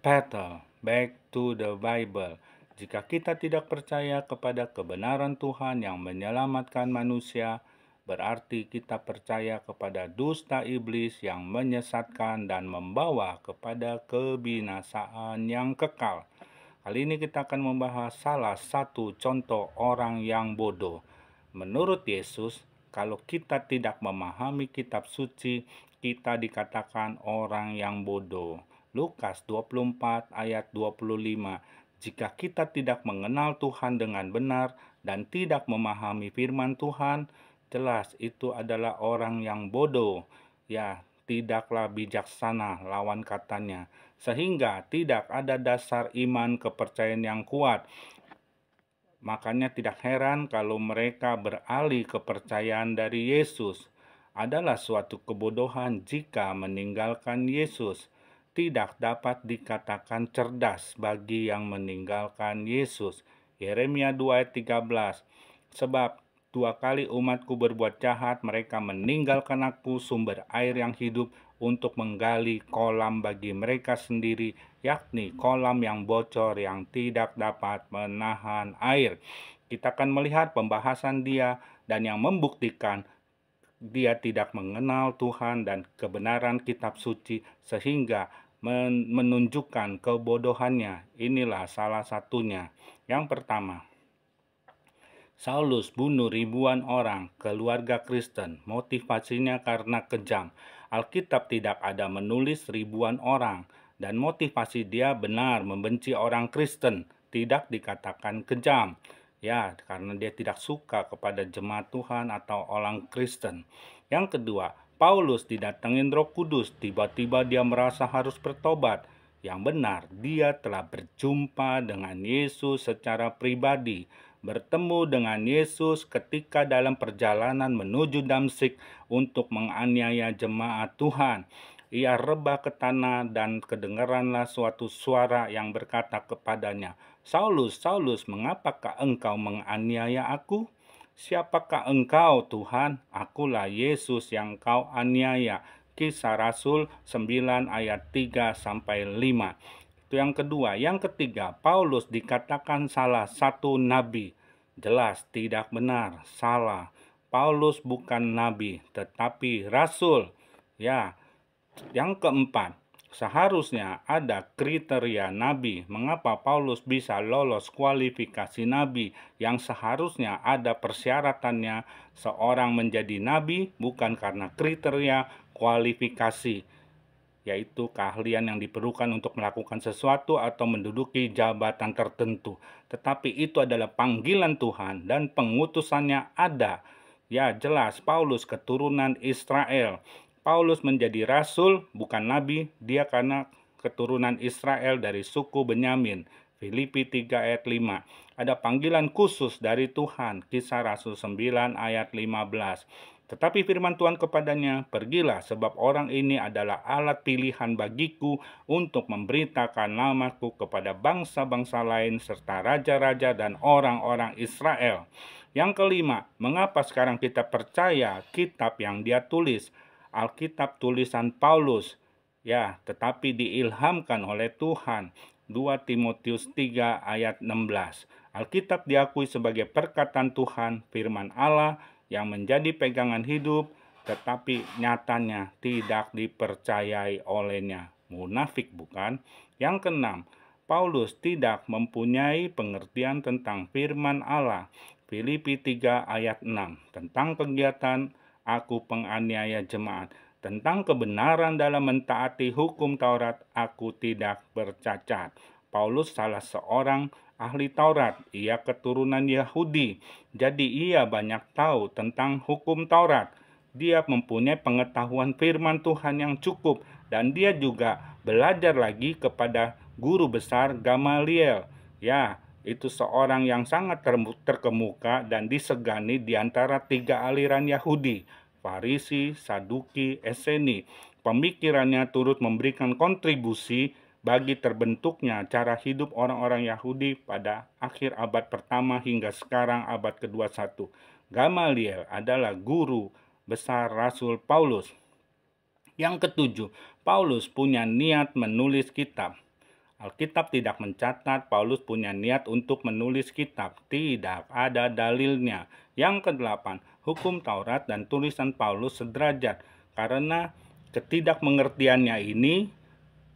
battle back to the Bible. Jika kita tidak percaya kepada kebenaran Tuhan yang menyelamatkan manusia, berarti kita percaya kepada dusta iblis yang menyesatkan dan membawa kepada kebinasaan yang kekal. Kali ini kita akan membahas salah satu contoh orang yang bodoh. Menurut Yesus, kalau kita tidak memahami kitab suci, kita dikatakan orang yang bodoh. Lukas 24 ayat 25. Jika kita tidak mengenal Tuhan dengan benar dan tidak memahami firman Tuhan, jelas itu adalah orang yang bodoh. Ya, tidaklah bijaksana lawan katanya. Sehingga tidak ada dasar iman kepercayaan yang kuat. Makanya tidak heran kalau mereka beralih kepercayaan dari Yesus. Adalah suatu kebodohan jika meninggalkan Yesus. Tidak dapat dikatakan cerdas bagi yang meninggalkan Yesus. Yeremia 2 ayat 13. Sebab 2 kali umatku berbuat jahat, mereka meninggalkan aku, sumber air yang hidup, untuk menggali kolam bagi mereka sendiri, yakni kolam yang bocor yang tidak dapat menahan air. Kita akan melihat pembahasan dia dan yang membuktikan dia tidak mengenal Tuhan dan kebenaran kitab suci sehingga menunjukkan kebodohannya. Inilah salah satunya. Yang pertama, Saulus bunuh ribuan orang, keluarga Kristen. Motivasinya karena kejam. Alkitab tidak ada menulis ribuan orang, dan motivasi dia benar membenci orang Kristen, tidak dikatakan kejam. Ya, karena dia tidak suka kepada jemaat Tuhan atau orang Kristen. Yang kedua, Paulus didatengin Roh Kudus, tiba-tiba dia merasa harus bertobat. Yang benar, dia telah berjumpa dengan Yesus secara pribadi, bertemu dengan Yesus ketika dalam perjalanan menuju Damsyik untuk menganiaya jemaat Tuhan. Ia rebah ke tanah dan kedengaranlah suatu suara yang berkata kepadanya, Saulus, Saulus, mengapakah engkau menganiaya aku? Siapakah engkau, Tuhan? Akulah Yesus yang kau aniaya. Kisah Rasul 9 ayat 3-5. Itu yang kedua. Yang ketiga, Paulus dikatakan salah satu nabi. Jelas tidak benar, salah. Paulus bukan nabi, tetapi rasul. Ya, yang keempat, seharusnya ada kriteria nabi. Mengapa Paulus bisa lolos kualifikasi nabi yang seharusnya ada persyaratannya seorang menjadi nabi bukan karena kriteria kualifikasi, yaitu keahlian yang diperlukan untuk melakukan sesuatu atau menduduki jabatan tertentu. Tetapi itu adalah panggilan Tuhan dan pengutusannya ada. Ya, jelas Paulus keturunan Israel. Paulus menjadi rasul, bukan nabi, dia karena keturunan Israel dari suku Benyamin. Filipi 3 ayat 5. Ada panggilan khusus dari Tuhan, Kisah Rasul 9 ayat 15. Tetapi firman Tuhan kepadanya, pergilah sebab orang ini adalah alat pilihan bagiku untuk memberitakan namaku kepada bangsa-bangsa lain serta raja-raja dan orang-orang Israel. Yang kelima, mengapa sekarang kita percaya kitab yang dia tulis? Alkitab tulisan Paulus, ya, tetapi diilhamkan oleh Tuhan. 2 Timotius 3 ayat 16. Alkitab diakui sebagai perkataan Tuhan, firman Allah yang menjadi pegangan hidup, tetapi nyatanya tidak dipercayai olehnya. Munafik bukan? Yang keenam, Paulus tidak mempunyai pengertian tentang firman Allah. Filipi 3 ayat 6. Tentang kegiatan aku penganiaya jemaat. Tentang kebenaran dalam mentaati hukum Taurat, aku tidak bercacat. Paulus salah seorang ahli Taurat. Ia keturunan Yahudi. Jadi ia banyak tahu tentang hukum Taurat. Dia mempunyai pengetahuan firman Tuhan yang cukup. Dan dia juga belajar lagi kepada guru besar Gamaliel. Ya, itu seorang yang sangat terkemuka dan disegani di antara tiga aliran Yahudi, Farisi, Saduki, Eseni. Pemikirannya turut memberikan kontribusi bagi terbentuknya cara hidup orang-orang Yahudi pada akhir abad pertama hingga sekarang abad ke-21. Gamaliel adalah guru besar Rasul Paulus. Yang ketujuh, Paulus punya niat menulis kitab. Alkitab tidak mencatat Paulus punya niat untuk menulis kitab. Tidak ada dalilnya. Yang kedelapan, hukum Taurat dan tulisan Paulus sederajat. Karena ketidakmengertiannya ini,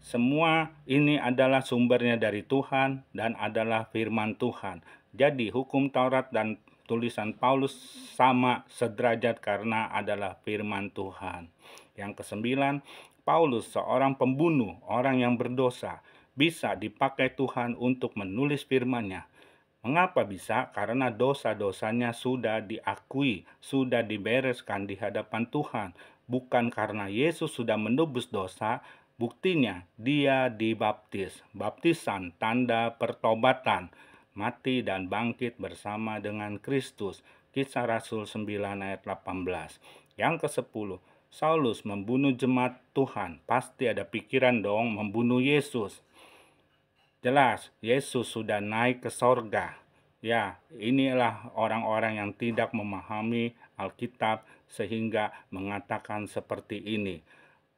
semua ini adalah sumbernya dari Tuhan dan adalah firman Tuhan. Jadi hukum Taurat dan tulisan Paulus sama sederajat karena adalah firman Tuhan. Yang kesembilan, Paulus seorang pembunuh, orang yang berdosa, bisa dipakai Tuhan untuk menulis firman-Nya. Mengapa bisa? Karena dosa-dosanya sudah diakui, sudah dibereskan di hadapan Tuhan. Bukan karena Yesus sudah menebus dosa, buktinya dia dibaptis. Baptisan tanda pertobatan, mati dan bangkit bersama dengan Kristus. Kisah Rasul 9 ayat 18. Yang ke-10, Saulus membunuh jemaat Tuhan. Pasti ada pikiran dong membunuh Yesus. Jelas, Yesus sudah naik ke sorga. Ya, inilah orang-orang yang tidak memahami Alkitab sehingga mengatakan seperti ini.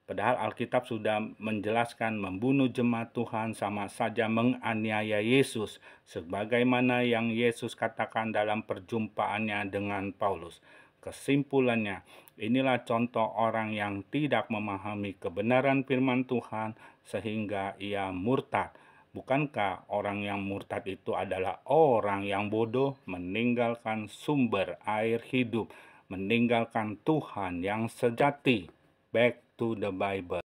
Padahal Alkitab sudah menjelaskan membunuh jemaat Tuhan sama saja menganiaya Yesus, sebagaimana yang Yesus katakan dalam perjumpaannya dengan Paulus. Kesimpulannya, inilah contoh orang yang tidak memahami kebenaran firman Tuhan sehingga ia murtad. Bukankah orang yang murtad itu adalah orang yang bodoh, meninggalkan sumber air hidup, meninggalkan Tuhan yang sejati? Back to the Bible.